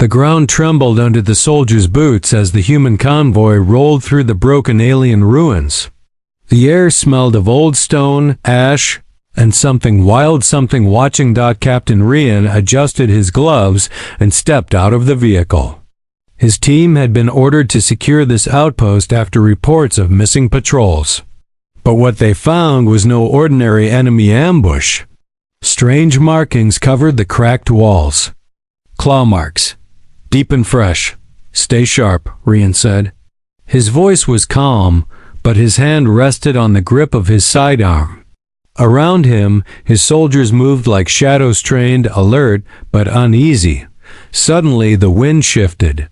The ground trembled under the soldiers' boots as the human convoy rolled through the broken alien ruins. The air smelled of old stone, ash, and something wild something watching. Captain Rian adjusted his gloves and stepped out of the vehicle. His team had been ordered to secure this outpost after reports of missing patrols. But what they found was no ordinary enemy ambush. Strange markings covered the cracked walls. Claw marks. Deep and fresh. Stay sharp, Rian said. His voice was calm, but his hand rested on the grip of his sidearm. Around him, his soldiers moved like shadows, trained, alert, but uneasy. Suddenly, the wind shifted.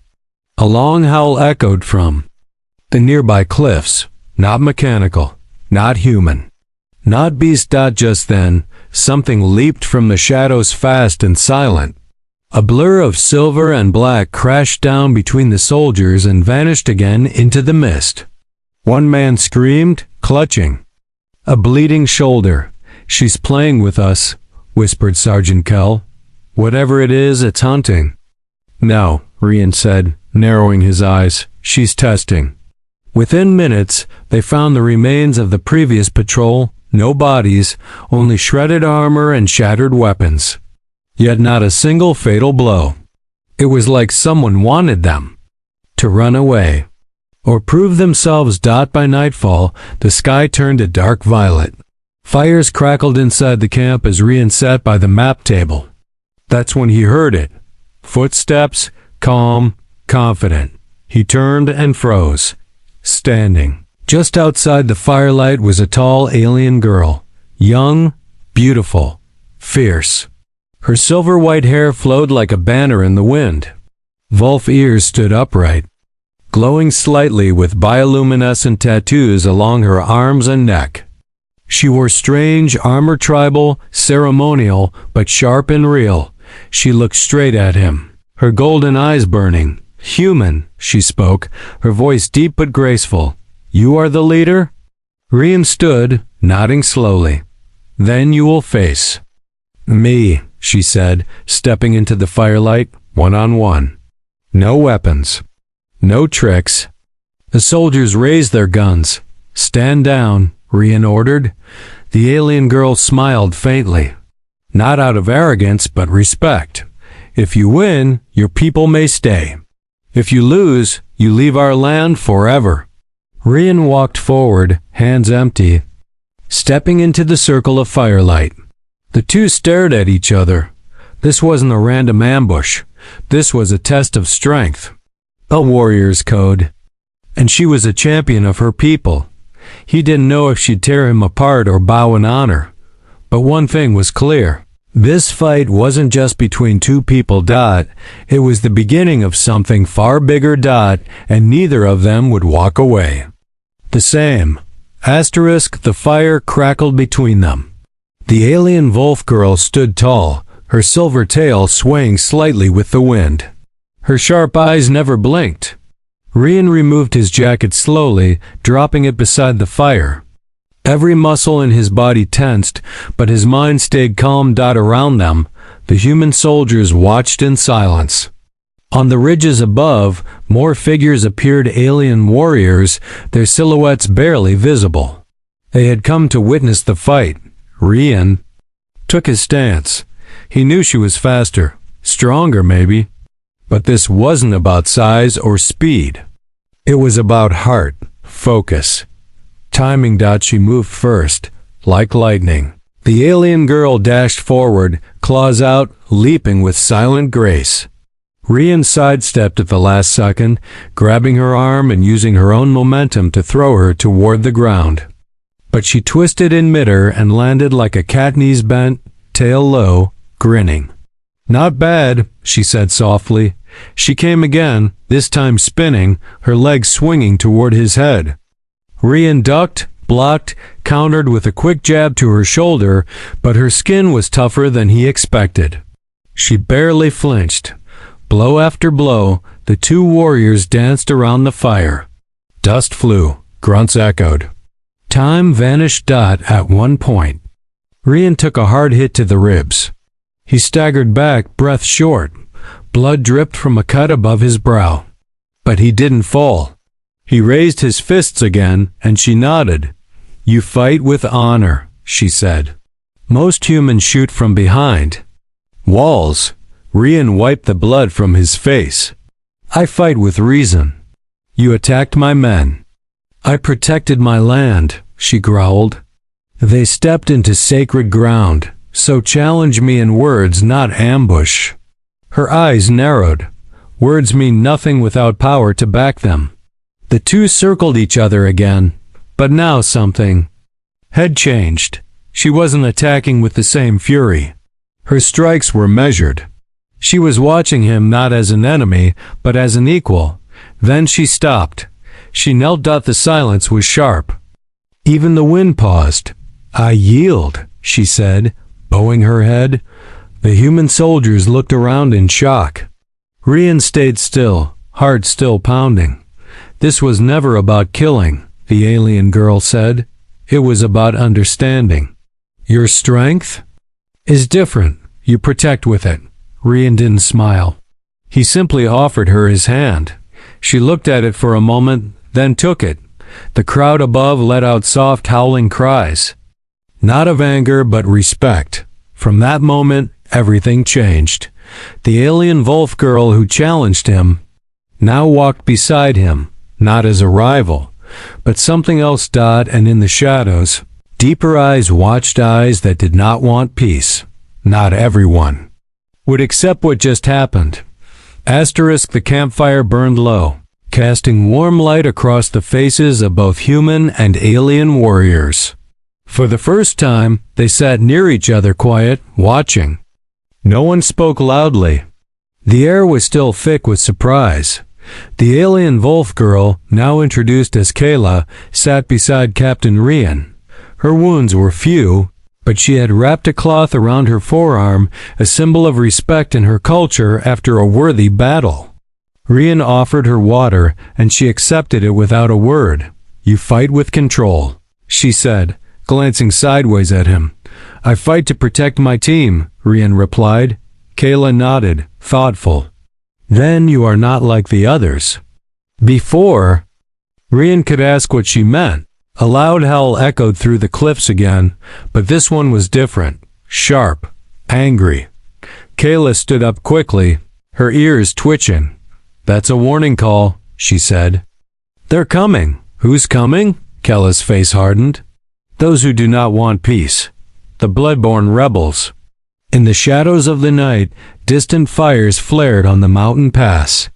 A long howl echoed from the nearby cliffs. Not mechanical, not human, not beast. Just then, something leaped from the shadows, fast and silent. A blur of silver and black crashed down between the soldiers and vanished again into the mist. One man screamed, clutching a bleeding shoulder. "She's playing with us," whispered Sergeant Kell. "Whatever it is, it's hunting." "No," Rian said, narrowing his eyes. "She's testing." Within minutes, they found the remains of the previous patrol. No bodies, only shredded armor and shattered weapons. Yet not a single fatal blow. It was like someone wanted them to run away or prove themselves. By nightfall, the sky turned a dark violet. Fires crackled inside the camp as Rian sat by the map table. That's when he heard it. Footsteps, calm, confident. He turned and froze. Standing just outside the firelight was a tall alien girl. Young, beautiful, fierce. Her silver-white hair flowed like a banner in the wind. Wolf ears stood upright, glowing slightly with bioluminescent tattoos along her arms and neck. She wore strange armor, tribal, ceremonial, but sharp and real. She looked straight at him, her golden eyes burning. "Human," she spoke, her voice deep but graceful. "You are the leader?" Rian stood, nodding slowly. "Then you will face me," she said, stepping into the firelight, one-on-one. No weapons. No tricks. The soldiers raised their guns. "Stand down," Rian ordered. The alien girl smiled faintly. "Not out of arrogance, but respect. If you win, your people may stay. If you lose, you leave our land forever." Rian walked forward, hands empty, stepping into the circle of firelight. The two stared at each other. This wasn't a random ambush. This was a test of strength. A warrior's code. And she was a champion of her people. He didn't know if she'd tear him apart or bow in honor. But one thing was clear. This fight wasn't just between two people. It was the beginning of something far bigger. And neither of them would walk away the same. The fire crackled between them. The alien wolf girl stood tall, her silver tail swaying slightly with the wind. Her sharp eyes never blinked. Rian removed his jacket slowly, dropping it beside the fire. Every muscle in his body tensed, but his mind stayed calm. Around them, the human soldiers watched in silence. On the ridges above, more figures appeared, alien warriors, their silhouettes barely visible. They had come to witness the fight. Rian took his stance. He knew she was faster, stronger maybe, but this wasn't about size or speed. It was about heart, focus, timing. She moved first, like lightning. The alien girl dashed forward, claws out, leaping with silent grace. Rian sidestepped at the last second, grabbing her arm and using her own momentum to throw her toward the ground. But she twisted in midair and landed like a cat, knees bent, tail low, grinning. "Not bad," she said softly. She came again, this time spinning, her legs swinging toward his head. Rian ducked, blocked, countered with a quick jab to her shoulder, but her skin was tougher than he expected. She barely flinched. Blow after blow, the two warriors danced around the fire. Dust flew, grunts echoed. Time vanished. At one point, Rian took a hard hit to the ribs. He staggered back, breath short, Blood dripped from a cut above his brow. But he didn't fall. He raised his fists again, and she nodded. "You fight with honor," she said. "Most humans shoot from behind walls." Rian wiped the blood from his face. "I fight with reason. You attacked my men. I protected my land," she growled. "They stepped into sacred ground, so challenge me in words, not ambush." Her eyes narrowed. Words mean nothing without power to back them. The two circled each other again, but now something had changed. She wasn't attacking with the same fury. Her strikes were measured. She was watching him not as an enemy, but as an equal. Then she stopped. She knelt. The silence was sharp. Even the wind paused. "I yield," she said, bowing her head. The human soldiers looked around in shock. Rian stayed still, heart still pounding. "This was never about killing," the alien girl said. "It was about understanding. Your strength is different. You protect with it." Rian didn't smile. He simply offered her his hand. She looked at it for a moment, then took it. The crowd above let out soft howling cries. Not of anger, but respect. From that moment, everything changed. The alien wolf girl who challenged him now walked beside him, not as a rival, but something else. And in the shadows, deeper eyes watched eyes that did not want peace. Not everyone would accept what just happened. The campfire burned low, casting warm light across the faces of both human and alien warriors. For the first time, they sat near each other, quiet, watching. No one spoke loudly. The air was still thick with surprise. The alien wolf girl, now introduced as Kayla, sat beside Captain Rian. Her wounds were few, but she had wrapped a cloth around her forearm, a symbol of respect in her culture after a worthy battle. Rian offered her water, and she accepted it without a word. "You fight with control," she said, glancing sideways at him. "I fight to protect my team," Rian replied. Kayla nodded, thoughtful. "Then you are not like the others." Before Rian could ask what she meant, a loud howl echoed through the cliffs again, but this one was different, sharp, angry. Kayla stood up quickly, her ears twitching. "That's a warning call," she said. "They're coming." "Who's coming?" Kayla's face hardened. "Those who do not want peace. The bloodborne rebels." In the shadows of the night, distant fires flared on the mountain pass.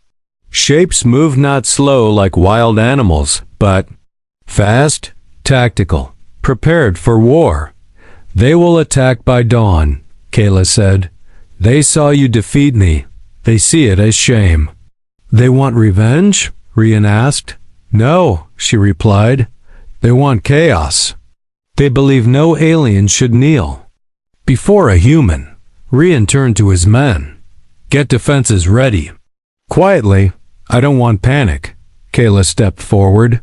Shapes moved not slow like wild animals, but fast, tactical, prepared for war. "They will attack by dawn," Kayla said. "They saw you defeat me. They see it as shame." "They want revenge?" Rian asked. "No," she replied. "They want chaos. They believe no alien should kneel before a human." Rian turned to his men. "Get defenses ready." Quietly, "I don't want panic." Kayla stepped forward.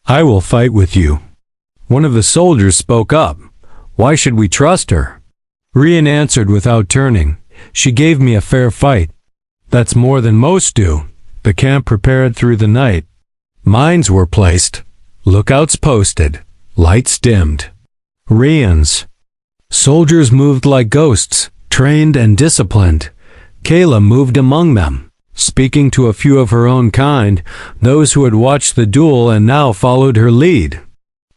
"I will fight with you." One of the soldiers spoke up. "Why should we trust her?" Rian answered without turning. "She gave me a fair fight." "That's more than most do." The camp prepared through the night. Mines were placed, lookouts posted, lights dimmed. Rian's soldiers moved like ghosts, trained and disciplined. Kayla moved among them, speaking to a few of her own kind, those who had watched the duel and now followed her lead.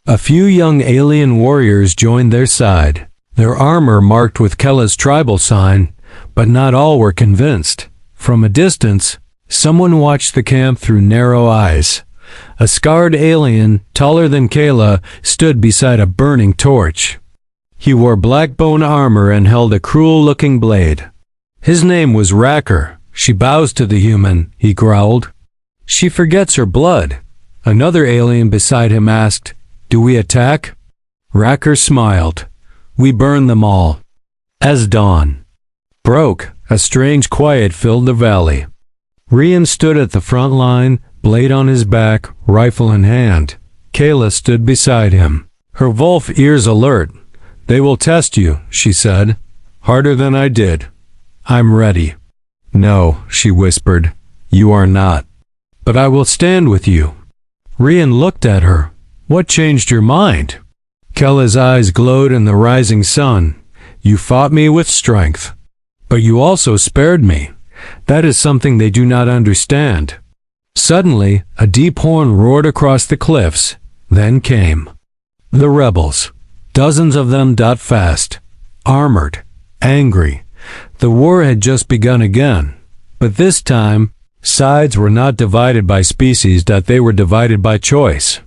A few young alien warriors joined their side, their armor marked with Kayla's tribal sign, but not all were convinced. From a distance, someone watched the camp through narrow eyes. A scarred alien, taller than Kayla, stood beside a burning torch. He wore black bone armor and held a cruel-looking blade. His name was Racker. "She bows to the human," he growled. "She forgets her blood." Another alien beside him asked, "Do we attack?" Racker smiled. "We burn them all." As dawn broke, a strange quiet filled the valley. Rian stood at the front line, blade on his back, rifle in hand. Kayla stood beside him, her wolf ears alert. "They will test you," she said. "Harder than I did. I'm ready." No, she whispered. You are not. But I will stand with you. Rian looked at her. What changed your mind? Kella's eyes glowed in the rising sun. You fought me with strength. But you also spared me. That is something they do not understand. Suddenly, a deep horn roared across the cliffs. Then came the rebels. Dozens of them fast, armored, angry. The war had just begun again. But this time, sides were not divided by species, they were divided by choice.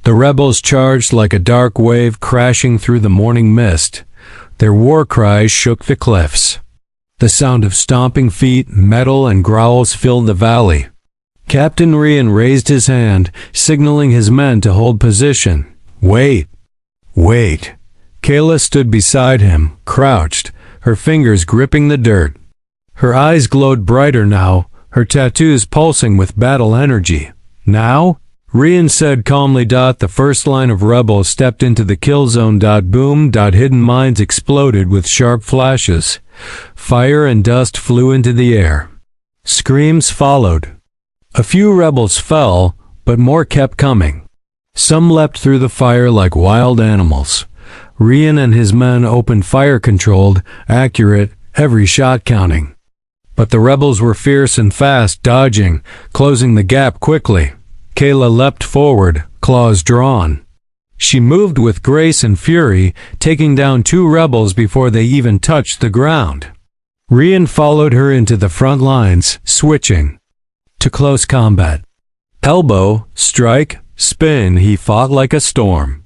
The rebels charged like a dark wave crashing through the morning mist. Their war cries shook the cliffs. The sound of stomping feet, metal, and growls filled the valley. Captain Rian raised his hand, signaling his men to hold position. Wait. Wait. Kayla stood beside him, crouched, her fingers gripping the dirt. Her eyes glowed brighter now, her tattoos pulsing with battle energy. Now? Rian said calmly. The first line of rebels stepped into the kill zone. Boom. Hidden mines exploded with sharp flashes. Fire and dust flew into the air. Screams followed. A few rebels fell, but more kept coming. Some leapt through the fire like wild animals. Rian and his men opened fire-controlled, accurate, every shot counting. But the rebels were fierce and fast, dodging, closing the gap quickly. Kayla leapt forward, claws drawn. She moved with grace and fury, taking down 2 rebels before they even touched the ground. Rian followed her into the front lines, switching to close combat. Elbow, strike, spin, he fought like a storm.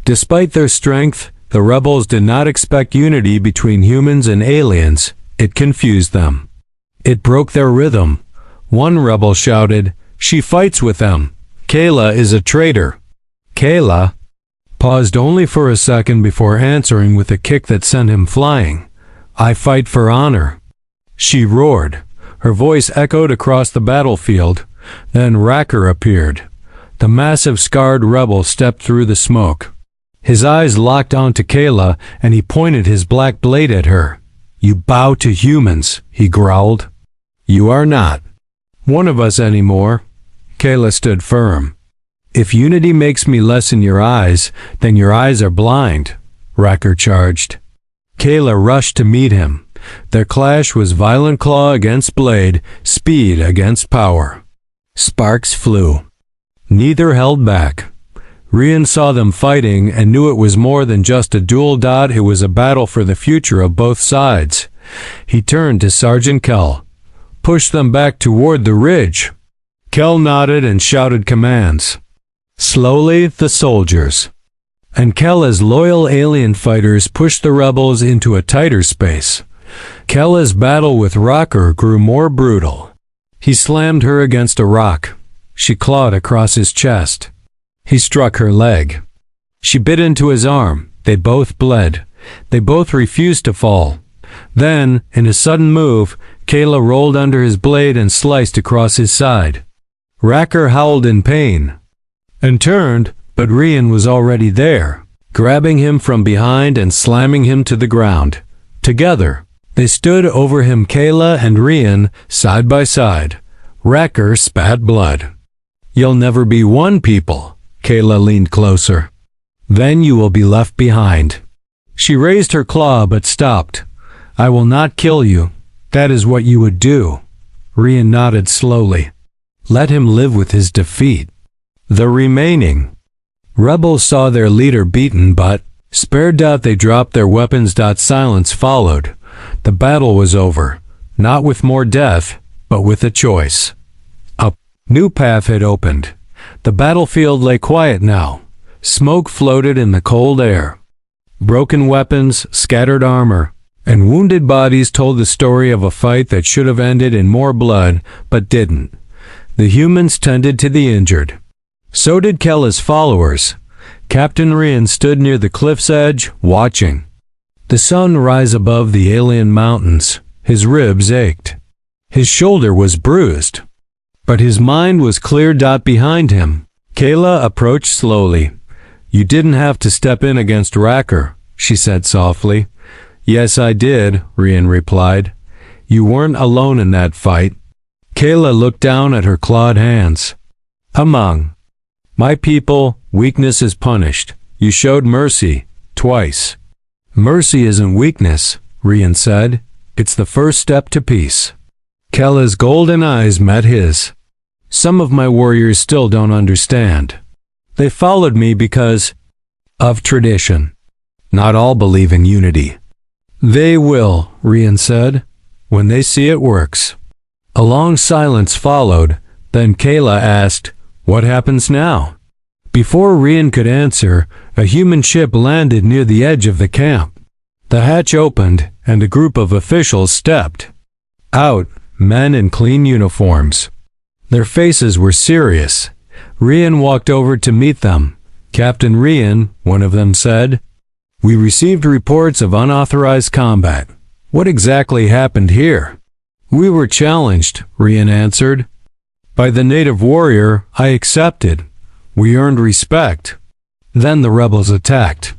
Despite their strength, the rebels did not expect unity between humans and aliens. It confused them. It broke their rhythm. One rebel shouted, "She fights with them. Kayla is a traitor." Kayla paused only for a second before answering with a kick that sent him flying. "I fight for honor," she roared. Her voice echoed across the battlefield. Then Racker appeared. The massive scarred rebel stepped through the smoke. His eyes locked onto Kayla, and he pointed his black blade at her. "You bow to humans," he growled. "You are not one of us anymore." Kayla stood firm. "If unity makes me less in your eyes, then your eyes are blind," Racker charged. Kayla rushed to meet him. Their clash was violent claw against blade, speed against power. Sparks flew. Neither held back. Rian saw them fighting and knew it was more than just a duel. It was a battle for the future of both sides. He turned to Sergeant Kell. "Push them back toward the ridge." Kell nodded and shouted commands. Slowly, the soldiers and Kella's loyal alien fighters pushed the rebels into a tighter space. Kella's battle with Rocker grew more brutal. He slammed her against a rock. She clawed across his chest. He struck her leg. She bit into his arm. They both bled. They both refused to fall. Then, in a sudden move, Kayla rolled under his blade and sliced across his side. Racker howled in pain and turned, but Rian was already there, grabbing him from behind and slamming him to the ground. Together, they stood over him, Kayla and Rian, side by side. Racker spat blood. "You'll never be one, people." Kayla leaned closer. "Then you will be left behind." She raised her claw but stopped. "I will not kill you. That is what you would do." Rian nodded slowly. Let him live with his defeat. The remaining rebels saw their leader beaten but spared. They dropped their weapons. Silence followed. The battle was over, not with more death, but with a choice. A new path had opened. The battlefield lay quiet now. Smoke floated in the cold air. Broken weapons, scattered armor, and wounded bodies told the story of a fight that should have ended in more blood, but didn't. The humans tended to the injured. So did Kella's followers. Captain Rian stood near the cliff's edge, watching the sun rise above the alien mountains. His ribs ached. His shoulder was bruised. But his mind was clear. Behind him, Kayla approached slowly. "You didn't have to step in against Racker," she said softly. "Yes, I did," Rian replied. You weren't alone in that fight. Kayla looked down at her clawed hands. Among my people, weakness is punished. You showed mercy, twice. Mercy isn't weakness, Rian said. It's the first step to peace. Kayla's golden eyes met his. Some of my warriors still don't understand. They followed me because of tradition. Not all believe in unity. They will, Rian said, when they see it works. A long silence followed, then Kayla asked, what happens now? Before Rian could answer, a human ship landed near the edge of the camp. The hatch opened, and a group of officials stepped out, men in clean uniforms. Their faces were serious. Rian walked over to meet them. Captain Rian, one of them said, we received reports of unauthorized combat. What exactly happened here? We were challenged, Rian answered. By the native warrior, I accepted. We earned respect. Then the rebels attacked.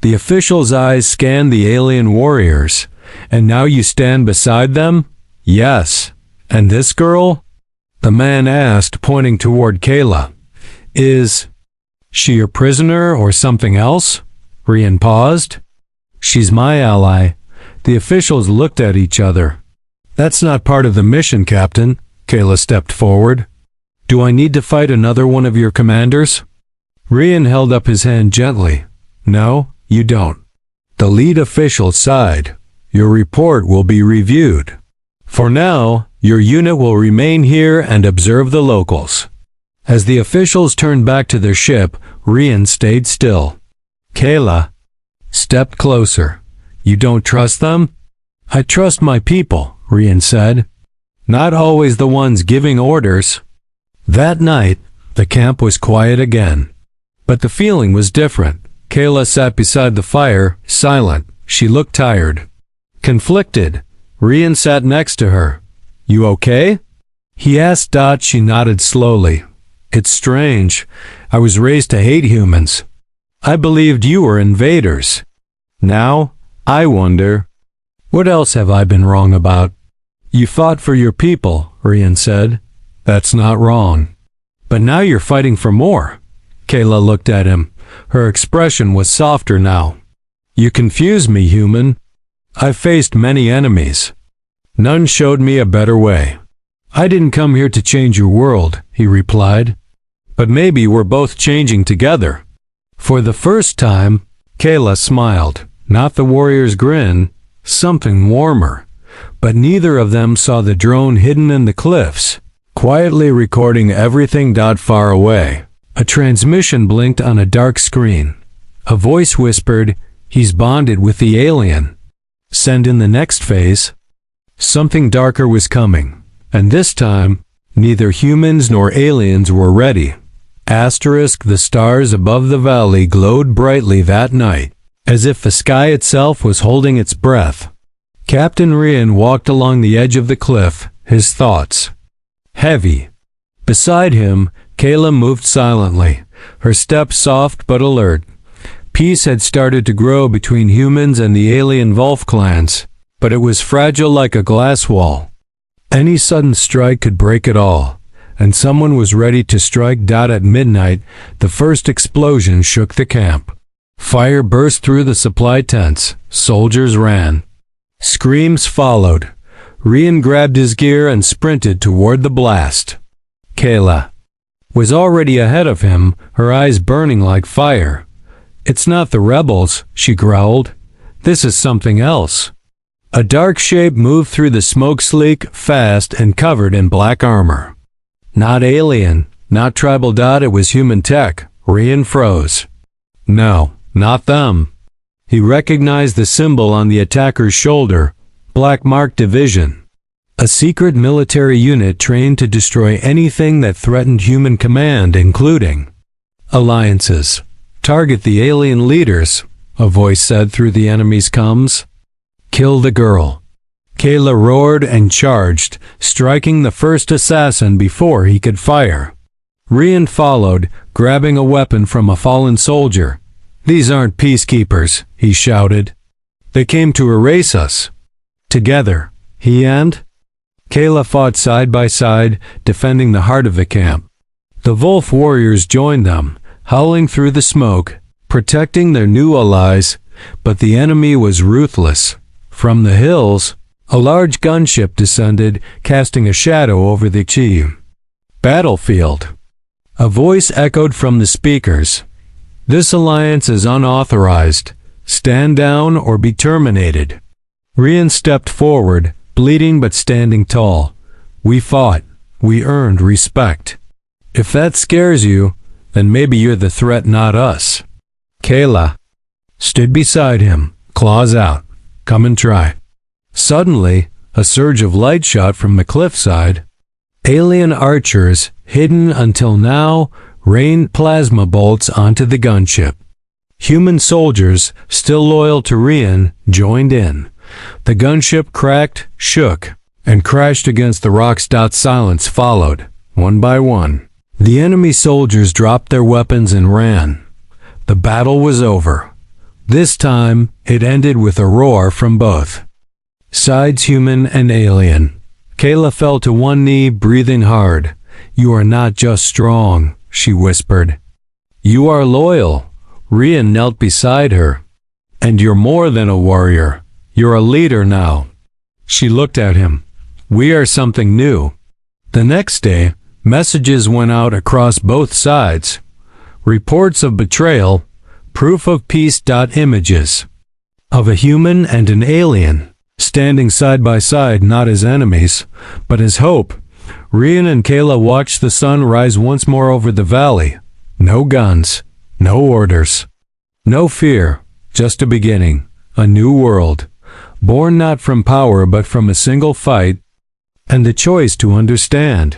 The official's eyes scanned the alien warriors. And now you stand beside them? Yes. And this girl? The man asked, pointing toward Kayla. Is she your prisoner or something else? Rian paused. She's my ally. The officials looked at each other. That's not part of the mission, Captain. Kayla stepped forward. Do I need to fight another one of your commanders? Rian held up his hand gently. No, you don't. The lead official sighed. Your report will be reviewed. For now, your unit will remain here and observe the locals. As the officials turned back to their ship, Rian stayed still. Kayla stepped closer. You don't trust them? I trust my people, Rian said. Not always the ones giving orders. That night, the camp was quiet again. But the feeling was different. Kayla sat beside the fire, silent. She looked tired. Conflicted. Rian sat next to her. You okay? He asked. She nodded slowly. It's strange. I was raised to hate humans. I believed you were invaders. Now, I wonder, what else have I been wrong about? You fought for your people, Rian said. That's not wrong. But now you're fighting for more. Kayla looked at him. Her expression was softer now. You confuse me, human. I've faced many enemies. None showed me a better way. I didn't come here to change your world, he replied. But maybe we're both changing together. For the first time, Kayla smiled. Not the warrior's grin, something warmer. But neither of them saw the drone hidden in the cliffs, quietly recording everything. Far away. A transmission blinked on a dark screen. A voice whispered, he's bonded with the alien. Send in the next phase. Something darker was coming, and this time, neither humans nor aliens were ready. The stars above the valley glowed brightly that night, as if the sky itself was holding its breath. Captain Rian walked along the edge of the cliff, his thoughts heavy. Beside him, Kayla moved silently, her steps soft but alert. Peace had started to grow between humans and the alien Wolf clans, but it was fragile like a glass wall. Any sudden strike could break it all, and someone was ready to strike. At midnight, the first explosion shook the camp. Fire burst through the supply tents. Soldiers ran. Screams followed. Rian grabbed his gear and sprinted toward the blast. Kayla was already ahead of him, her eyes burning like fire. It's not the rebels, she growled. This is something else. A dark shape moved through the smoke, sleek, fast, and covered in black armor. Not alien, not tribal. It was human tech. Rian froze. No, not them. He recognized the symbol on the attacker's shoulder, Black Mark Division. A secret military unit trained to destroy anything that threatened human command, including alliances. Target the alien leaders, a voice said through the enemy's comms. Kill the girl. Kayla roared and charged, striking the first assassin before he could fire. Rian followed, grabbing a weapon from a fallen soldier. These aren't peacekeepers, he shouted. They came to erase us. Together, He and Kayla fought side by side, defending the heart of the camp. The wolf warriors joined them, howling through the smoke, protecting their new allies, but the enemy was ruthless. From the hills, a large gunship descended, casting a shadow over the battlefield. A voice echoed from the speakers. "This alliance is unauthorized. Stand down or be terminated." Rian stepped forward, bleeding but standing tall. "We fought. We earned respect. If that scares you, then maybe you're the threat, not us." Kayla stood beside him, claws out. "Come and try." Suddenly, a surge of light shot from the cliffside. Alien archers, hidden until now, rained plasma bolts onto the gunship. Human soldiers, still loyal to Rian, joined in. The gunship cracked, shook, and crashed against the rocks. Silence followed, one by one. The enemy soldiers dropped their weapons and ran. The battle was over. This time, it ended with a roar from both sides, human and alien. Kayla fell to one knee, breathing hard. "You are not just strong," she whispered. "You are loyal." Rian knelt beside her. "And you're more than a warrior. You're a leader now." She looked at him. "We are something new." The next day, messages went out across both sides. Reports of betrayal, proof of peace. Images of a human and an alien, standing side by side, not as enemies, but as hope. Rian and Kayla watched the sun rise once more over the valley. No guns, no orders, no fear, just a beginning, a new world, born not from power but from a single fight, and the choice to understand.